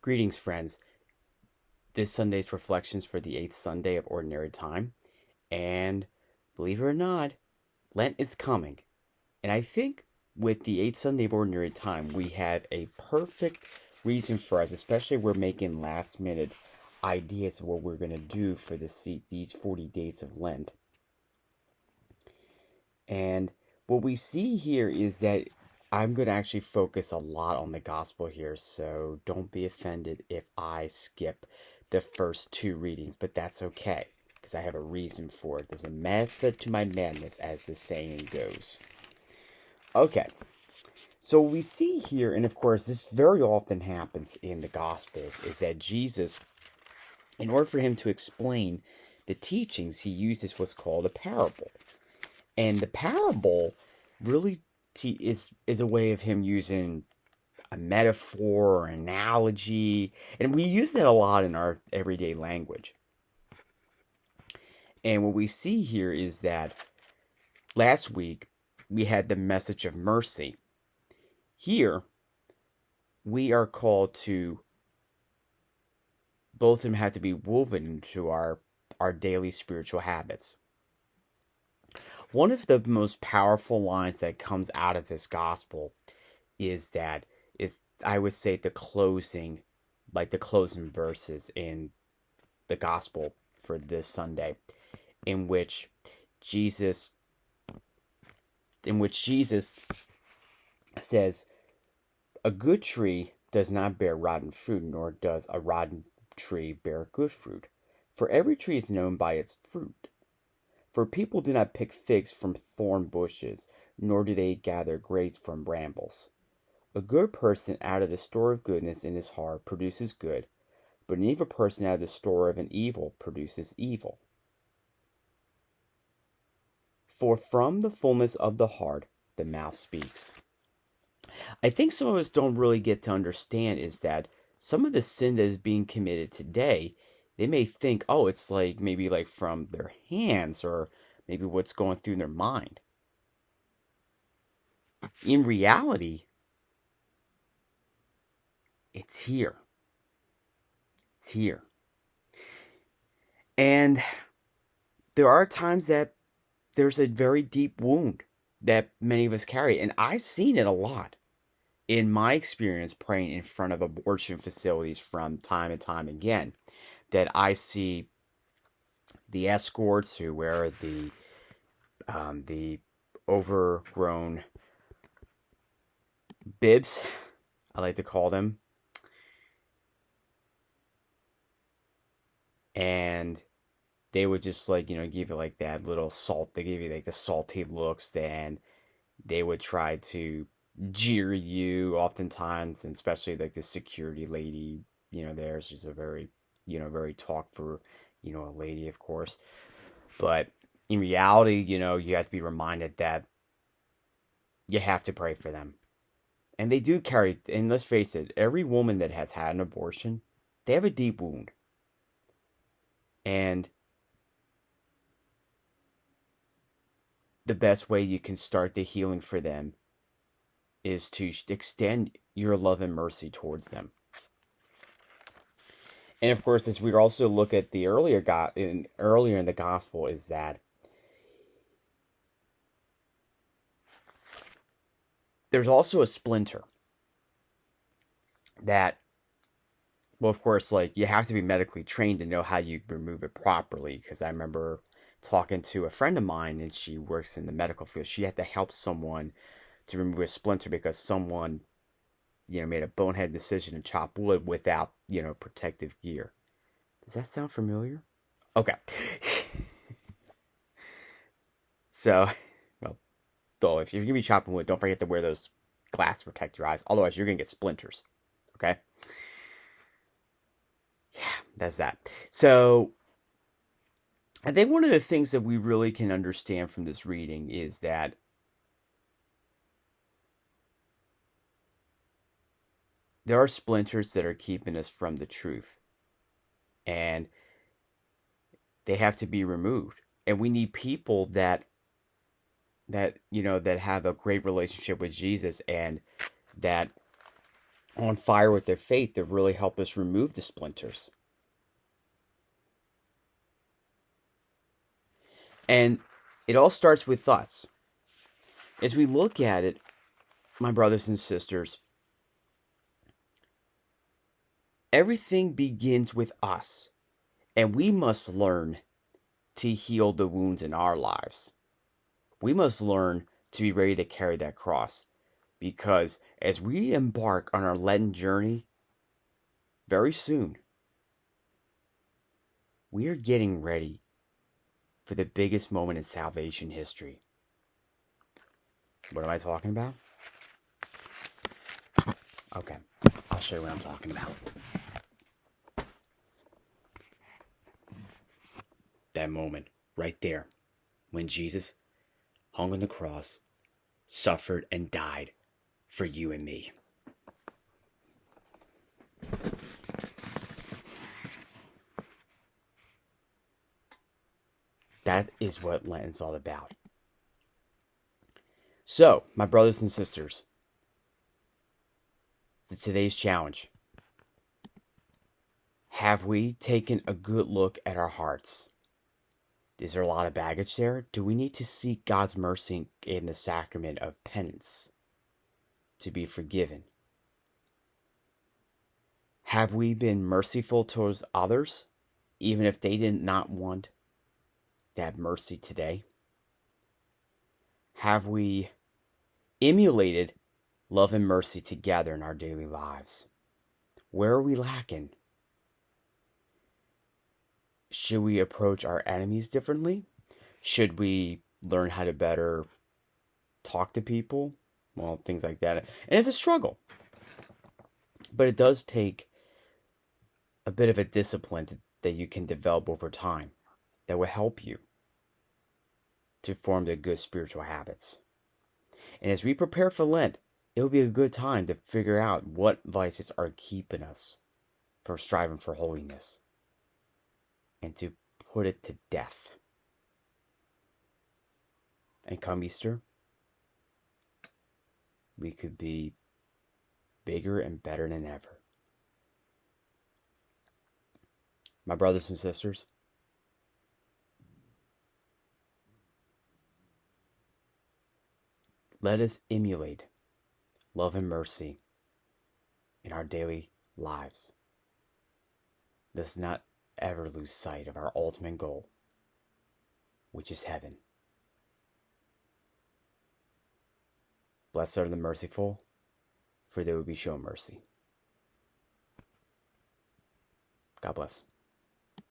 Greetings, friends. This Sunday's reflections for the 8th Sunday of Ordinary Time. And believe it or not, Lent is coming. And I think with the 8th Sunday of Ordinary Time, we have a perfect reason for us, especially if we're making last minute ideas of what we're going to do for these 40 days of Lent. And what we see here is that I'm going to actually focus a lot on the gospel here, so don't be offended if I skip the first two readings, but that's okay, because I have a reason for it. There's a method to my madness, as the saying goes. Okay, so what we see here, and of course this very often happens in the Gospels, is that Jesus, in order for him to explain the teachings, he uses what's called a parable. And the parable really is a way of him using a metaphor or analogy, and we use that a lot in our everyday language. And what we see here is that last week we had the message of mercy. Here we are called to, both of them have to be woven into our daily spiritual habits. One of the most powerful lines that comes out of this gospel is I would say the closing verses in the gospel for this Sunday, in which Jesus says, "A good tree does not bear rotten fruit, nor does a rotten tree bear good fruit. For every tree is known by its fruit. For people do not pick figs from thorn bushes, nor do they gather grapes from brambles. A good person out of the store of goodness in his heart produces good, but an evil person out of the store of an evil produces evil. For from the fullness of the heart, the mouth speaks." I think some of us don't really get to understand is that some of the sin that is being committed today, they may think, oh, it's maybe from their hands, or maybe what's going through their mind. In reality, it's here. It's here. And there are times that there's a very deep wound that many of us carry. And I've seen it a lot in my experience praying in front of abortion facilities from time and time again, that I see the escorts who wear the overgrown bibs, I like to call them, and they would just give you that little salt. They give you the salty looks, and they would try to jeer you oftentimes, and especially the security lady, there's just a very, very talk for, a lady, of course. But in reality, you have to be reminded that you have to pray for them. And they do carry, and let's face it, every woman that has had an abortion, they have a deep wound. And the best way you can start the healing for them is to extend your love and mercy towards them. And of course, as we also look at the earlier in the gospel, is that there's also a splinter that, well, of course, you have to be medically trained to know how you remove it properly. Because I remember talking to a friend of mine, and she works in the medical field. She had to help someone to remove a splinter because someone, made a bonehead decision to chop wood without, protective gear. Does that sound familiar? Okay. So, well, though, if you're going to be chopping wood, don't forget to wear those glasses to protect your eyes. Otherwise, you're going to get splinters. Okay? Yeah, that's that. So, I think one of the things that we really can understand from this reading is that there are splinters that are keeping us from the truth. And they have to be removed. And we need people that have a great relationship with Jesus, and that on fire with their faith to really help us remove the splinters. And it all starts with us. As we look at it, my brothers and sisters, everything begins with us, and we must learn to heal the wounds in our lives. We must learn to be ready to carry that cross, because as we embark on our Lenten journey very soon, we are getting ready for the biggest moment in salvation history. What am I talking about? Okay, I'll show you what I'm talking about. That moment right there when Jesus hung on the cross, suffered, and died for you and me. That is what Lent's all about. So, my brothers and sisters, today's challenge. Have we taken a good look at our hearts? Is there a lot of baggage there? Do we need to seek God's mercy in the sacrament of penance to be forgiven? Have we been merciful towards others, even if they did not want that mercy today? Have we emulated love and mercy together in our daily lives? Where are we lacking? Should we approach our enemies differently? Should we learn how to better talk to people? Well, things like that. And it's a struggle. But it does take a bit of a discipline that you can develop over time that will help you to form the good spiritual habits. And as we prepare for Lent, it will be a good time to figure out what vices are keeping us from striving for holiness and to put it to death. And come Easter, we could be bigger and better than ever. My brothers and sisters, let us emulate love and mercy in our daily lives. Let's not ever lose sight of our ultimate goal, which is heaven. Blessed are the merciful, for they will be shown mercy. God bless.